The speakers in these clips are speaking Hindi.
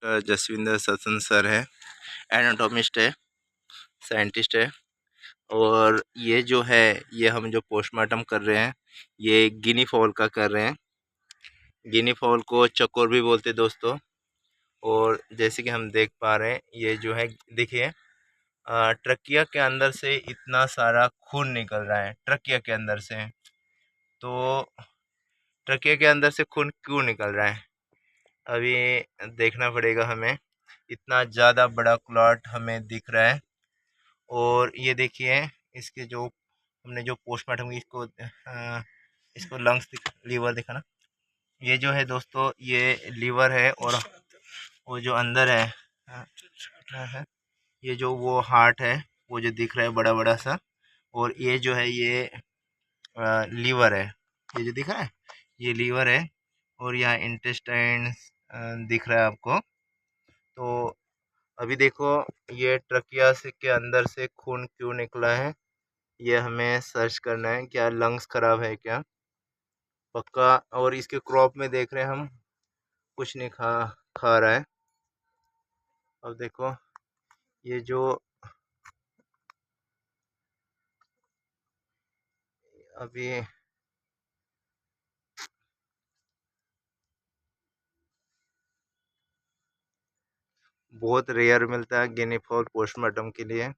डॉक्टर जसविंदर ससन सर है, एनाटोमिस्ट है, साइंटिस्ट है। और ये जो है, ये हम जो पोस्टमार्टम कर रहे हैं, ये गिनी फॉल का कर रहे हैं। गिनी फॉल को चकोर भी बोलते हैं दोस्तों। और जैसे कि हम देख पा रहे हैं, ये जो है देखिए, ट्रकिया के अंदर से इतना सारा खून निकल रहा है ट्रकिया के अंदर से। तो ट्रकिया के अंदर से खून क्यों निकल रहा है, अभी देखना पड़ेगा हमें। इतना ज़्यादा बड़ा क्लॉट हमें दिख रहा है। और ये देखिए, इसके जो हमने जो पोस्टमार्टम की, इसको लंग्स लीवर देखा ना, ये जो है दोस्तों, ये लीवर है। और वो जो अंदर है, है ये जो वो हार्ट है, वो जो दिख रहा है बड़ा बड़ा सा। और ये जो है, ये लीवर है, ये जो दिख रहा है, ये लीवर है। और यहाँ इंटेस्टाइन दिख रहा है आपको। तो अभी देखो, ये ट्रकिया से के अंदर से खून क्यों निकला है, ये हमें सर्च करना है। क्या लंग्स खराब है क्या, पक्का। और इसके क्रॉप में देख रहे हैं हम, कुछ नहीं खा रहा है। अब देखो, ये जो अभी बहुत रेयर मिलता है गिनी फॉल पोस्टमार्टम के लिए।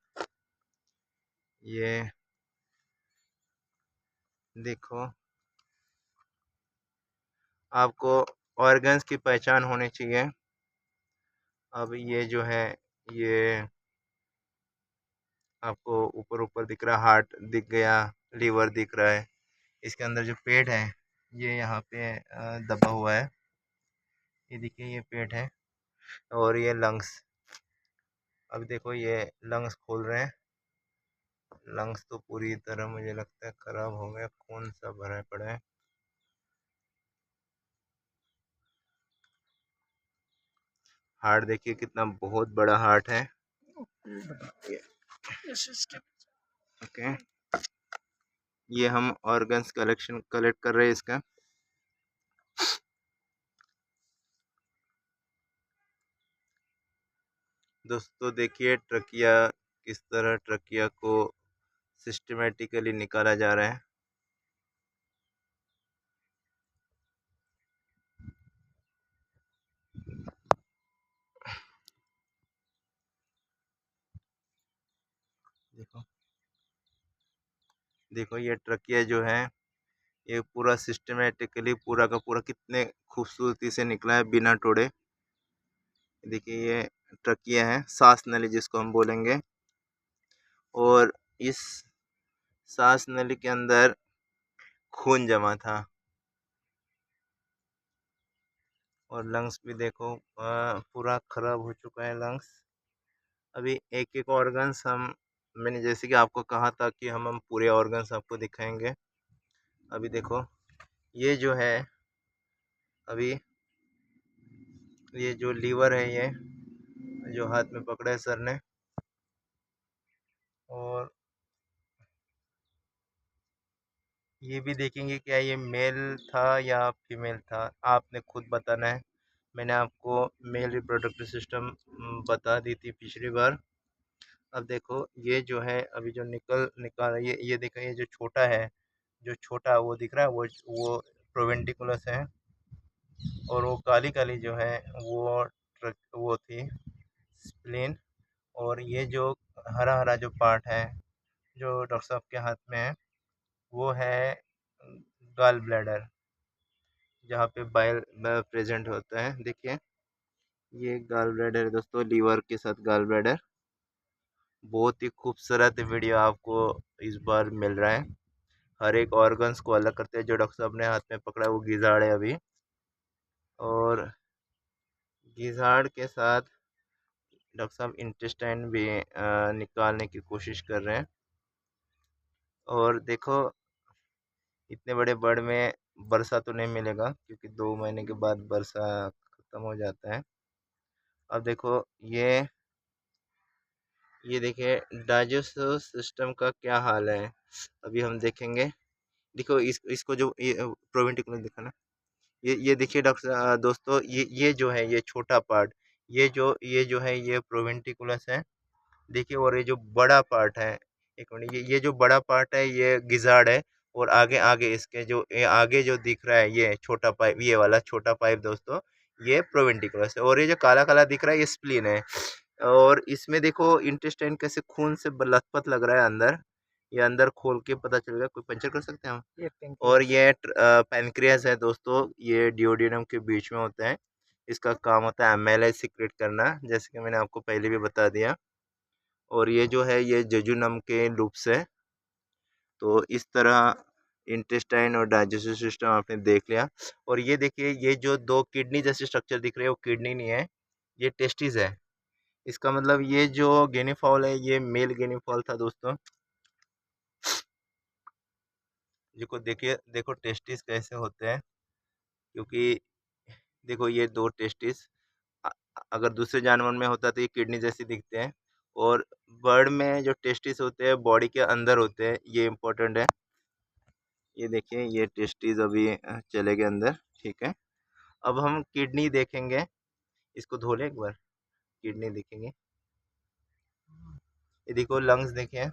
ये देखो, आपको ऑर्गन्स की पहचान होनी चाहिए। अब ये जो है, ये आपको ऊपर ऊपर दिख रहा है, हार्ट दिख गया, लीवर दिख रहा है। इसके अंदर जो पेट है, ये यहाँ पे दबा हुआ है। ये देखिए, ये पेट है। और ये लंग्स, अब देखो ये लंग्स खोल रहे हैं। लंग्स तो पूरी तरह मुझे लगता है खराब हो गया, खून सा भरा पड़ा है। हार्ट देखिए, कितना बहुत बड़ा हार्ट है। ओके, ये हम ऑर्गन्स कलेक्ट कर रहे हैं इसका। दोस्तों देखिए, ट्रकिया किस तरह ट्रकिया को सिस्टमेटिकली निकाला जा रहा है। देखो देखो, ये ट्रकिया जो है, ये पूरा सिस्टमेटिकली पूरा का पूरा कितने खूबसूरती से निकला है बिना तोड़े। देखिए, ये ट्रकिया है, सांस नली जिसको हम बोलेंगे। और इस सांस नली के अंदर खून जमा था। और लंग्स भी देखो, पूरा खराब हो चुका है लंग्स। अभी एक एक ऑर्गन्स मैंने जैसे कि आपको कहा था कि हम पूरे ऑर्गन्स आपको दिखाएंगे। अभी देखो, ये जो है, अभी ये जो लीवर है, ये जो हाथ में पकड़ा है सर ने। और ये भी देखेंगे क्या ये मेल था या फीमेल था, आपने खुद बताना है। मैंने आपको मेल रिप्रोडक्टिव सिस्टम बता दी थी पिछली बार। अब देखो, ये जो है, अभी जो निकाल ये देखो, ये जो छोटा है, जो छोटा वो दिख रहा है, वो प्रोवेंटिकुलस है। और वो काली काली जो है, वो थी स्प्लीन। और ये जो हरा हरा जो पार्ट है, जो डॉक्टर साहब के हाथ में है, वो है गॉल ब्लैडर, जहाँ पे बाइल प्रेजेंट होता है। देखिए, ये गॉल ब्लैडर है दोस्तों, लीवर के साथ गॉल ब्लैडर। बहुत ही खूबसूरत वीडियो आपको इस बार मिल रहा है। हर एक ऑर्गन्स को अलग करते हैं। जो डॉक्टर साहब ने हाथ में पकड़ा है, वो गिजाड़ है अभी। और गिजाड़ के साथ डॉक्टर साहब इंटेस्टाइन भी निकालने की कोशिश कर रहे हैं। और देखो, इतने बड़े बर्ड में वर्षा तो नहीं मिलेगा, क्योंकि 2 महीने के बाद वर्षा खत्म हो जाता है। अब देखो, ये देखिए, डाइजेस्टिव सिस्टम का क्या हाल है, अभी हम देखेंगे। देखो, इसको जो ये प्रोवेंटिकुलर दिखा ना, ये देखिए डॉक्टर दोस्तों, ये जो है, ये छोटा पार्ट, ये जो है ये प्रोवेंटिकुलस है, देखिए। और ये जो बड़ा पार्ट है, एक मिनट, ये जो बड़ा पार्ट है ये गिजार्ड है। और आगे आगे इसके जो ये आगे जो दिख रहा है ये छोटा पाइप, ये वाला छोटा पाइप दोस्तों, ये प्रोवेंटिकुलस है। और ये जो काला काला दिख रहा है ये स्प्लीन है। और इसमें देखो इंटेस्टाइन कैसे खून से लथपथ लग रहा है अंदर। ये अंदर खोल के पता चलेगा, कोई पंचर कर सकते हैं हम। और ये पैनक्रियास है दोस्तों, ये डिओडिनम के बीच में होता है। इसका काम होता है एमएलए सीक्रेट करना, जैसे कि मैंने आपको पहले भी बता दिया। और ये जो है ये जेजुनम के लूप्स है। तो इस तरह इंटेस्टाइन और डाइजेस्टिव सिस्टम आपने देख लिया। और ये देखिए, ये जो दो किडनी जैसे स्ट्रक्चर दिख रहे हैं वो किडनी नहीं है, ये टेस्टिस है। इसका मतलब ये जो गिनी फॉल है ये मेल गिनी फॉल था दोस्तों। देखो, देखिए, देखो टेस्टिस कैसे होते हैं, क्योंकि देखो ये दो टेस्टिस अ- अगर दूसरे जानवर में होता तो ये किडनी जैसी दिखते हैं। और बर्ड में जो टेस्टिस होते हैं बॉडी के अंदर होते हैं, ये इम्पोर्टेंट है। ये देखिए, ये टेस्टिस अभी चले गए अंदर, ठीक है। अब हम किडनी देखेंगे, इसको धो लें एक बार, किडनी देखेंगे। ये देखो लंग्स देखिए,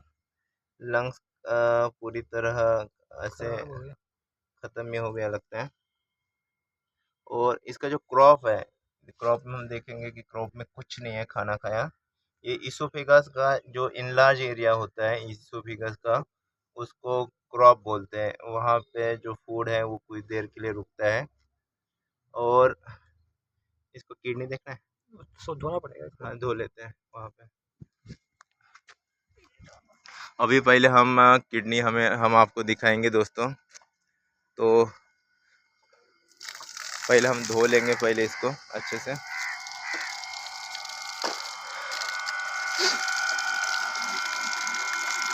लंग्स पूरी तरह ऐसे खत्म ही हो गया लगता है। और इसका जो क्रॉप है, क्रॉप में हम देखेंगे कि क्रॉप में कुछ नहीं है खाना खाया। ये इसोफेगस का जो इनलार्ज एरिया होता है इसोफेगस का, उसको क्रॉप बोलते हैं। वहाँ पे जो फूड है वो कुछ देर के लिए रुकता है। और इसको किडनी देखना है, सो धोना पड़ेगा इसको। हाँ, धो लेते हैं वहाँ पे। अभी पहले हम किडनी हम आपको दिखाएंगे दोस्तों। तो पहले हम धो लेंगे पहले इसको अच्छे से।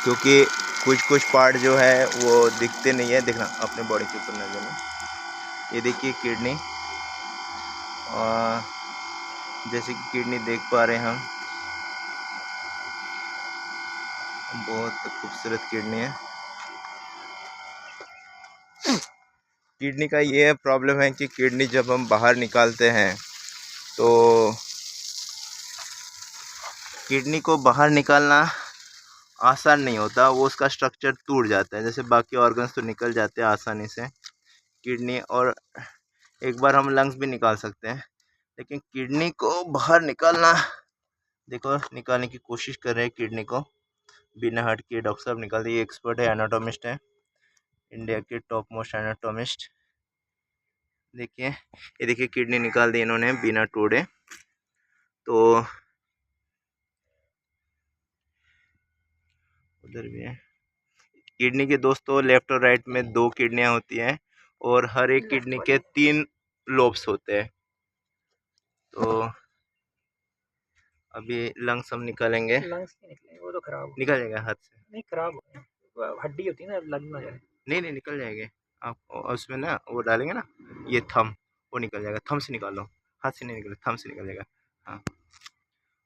क्योंकि कुछ कुछ पार्ट जो है वो दिखते नहीं है, देखना अपने बॉडी के ऊपर नजर में। ये देखिए किडनी, और जैसे कि किडनी देख पा रहे हैं हम, बहुत खूबसूरत किडनी है। किडनी का ये प्रॉब्लम है कि किडनी जब हम बाहर निकालते हैं तो किडनी को बाहर निकालना आसान नहीं होता, वो उसका स्ट्रक्चर टूट जाता है। जैसे बाकी ऑर्गन्स तो निकल जाते हैं आसानी से, किडनी और एक बार हम लंग्स भी निकाल सकते हैं, लेकिन किडनी को बाहर निकालना, देखो निकालने की कोशिश कर रहे हैं किडनी को बिना हट के। डॉक्टर साहब निकाल दिए, एक्सपर्ट है, एनाटोमिस्ट है, इंडिया के टॉप मोस्ट एनाटोमिस्ट। देखिए, ये देखिए किडनी निकाल दी इन्होंने बिना तोड़े। तो उधर भी है किडनी के दोस्तों, लेफ्ट और राइट में दो किडनियां होती हैं और हर एक किडनी के 3 लोब्स होते हैं। तो अभी लंग्स हम निकालेंगे। लंग्स नहीं निकलेंगे, वो तो खराब निकल जाएगा हाथ से, नहीं खराब हड्डी होती है ना, लग ना जाए। नहीं नहीं, निकल जाएंगे। आप उसमें ना वो डालेंगे ना, ये थम, वो निकल जाएगा। थम से निकालो, हाथ से नहीं निकले, थम से निकल जाएगा। हाँ,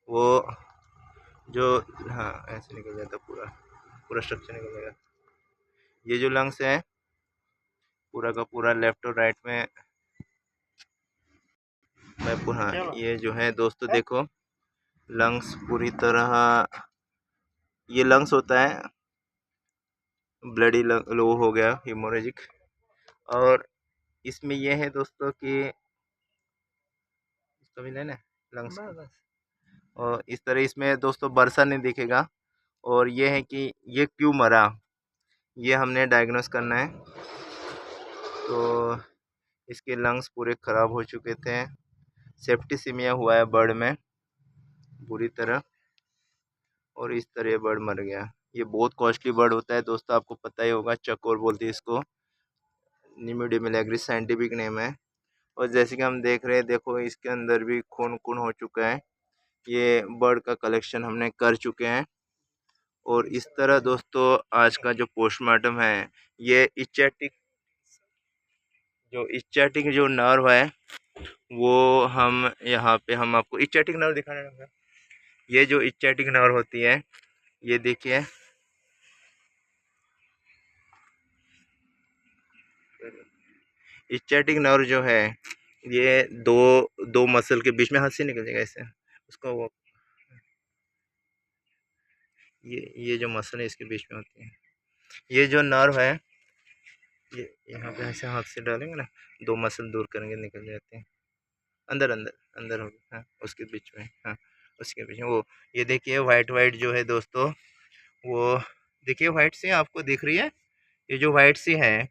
वो जो, हाँ ऐसे निकल जाता पूरा, पूरा स्ट्रक्चर निकल जाएगा। ये जो लंग्स है पूरा का पूरा लेफ्ट और राइट में मैं हाँ, ये जो है दोस्तों देखो, लंग्स पूरी तरह, ये लंग्स होता है ब्लडी लो हो गया, हिमोरेजिक। और इसमें ये है दोस्तों कि इसको भी लेना लंग्स, और इस तरह इसमें दोस्तों बरसा नहीं दिखेगा। और ये है कि ये क्यों मरा, ये हमने डायग्नोस करना है। तो इसके लंग्स पूरे ख़राब हो चुके थे, सेप्टिसिमिया हुआ है बर्ड में बुरी तरह, और इस तरह बर्ड मर गया। ये बहुत कॉस्टली बर्ड होता है दोस्तों, आपको पता ही होगा, चकोर बोलते हैं इसको, निम्फोडीमेलेग्रिस साइंटिफिक नेम है। और जैसे कि हम देख रहे हैं, देखो इसके अंदर भी खून खून हो चुका है। ये बर्ड का कलेक्शन हमने कर चुके हैं। और इस तरह दोस्तों आज का जो पोस्टमार्टम है, ये इच्चैटिक जो नर्व है वो हम यहाँ पे हम आपको इच्चैटिक नर्व दिखाना है। ये जो इच्चैटिक नर्व होती है, ये देखिए, इच्चैटिक नर्व जो है ये दो दो मसल के बीच में हाथ से निकल जाएगा ऐसे उसको वो ये जो मसल है इसके बीच में होती है। ये जो नर्व है ये यहाँ पे ऐसे हाथ से डालेंगे ना, दो मसल दूर करेंगे निकल जाते हैं। अंदर अंदर अंदर होगा, हाँ उसके बीच में, हाँ उसके बीच में वो। ये देखिए वाइट वाइट जो है दोस्तों, वो देखिए वाइट सी आपको दिख रही है, ये जो वाइट सी है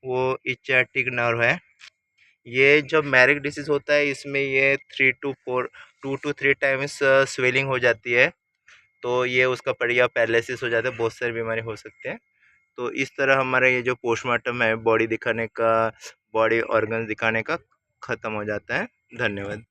वो इच्छाटिक नर्व है। ये जब मैरिक डिसीज होता है इसमें ये 2 to 3 टाइम्स स्वेलिंग हो जाती है, तो ये उसका बढ़िया पैरालिसिस हो जाता है, बहुत सारी बीमारी हो सकते हैं। तो इस तरह हमारा ये जो पोस्टमार्टम है बॉडी दिखाने का, बॉडी ऑर्गन दिखाने का ख़त्म हो जाता है। धन्यवाद।